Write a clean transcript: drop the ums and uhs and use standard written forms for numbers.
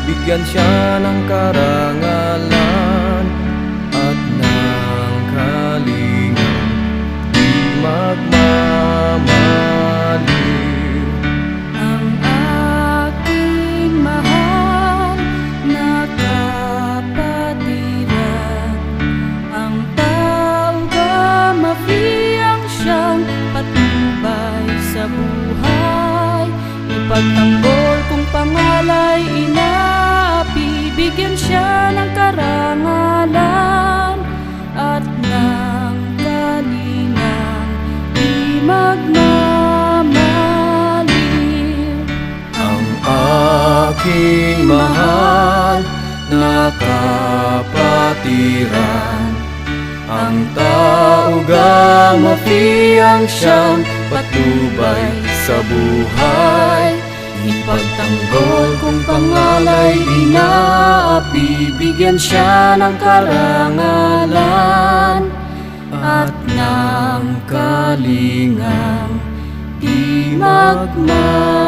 bigyan siya ng karangalan at ng kalingang di magmamaliw. Ang aking mahal na kapatiran, ang tauga mafiyang siyang patnubay sa buhay. Ipagtanggol kung pangalay inapi, bigyan siya ng karangalan at ng kalingang di magmamaliw. Ang aking mahal na kapatiran, ang tauga mafiyang siyang patnubay sa buhay. Ipagtanggol kung pangalay inaapi, bigyan siya ng karangalan at ng kalingang di magmamaliw.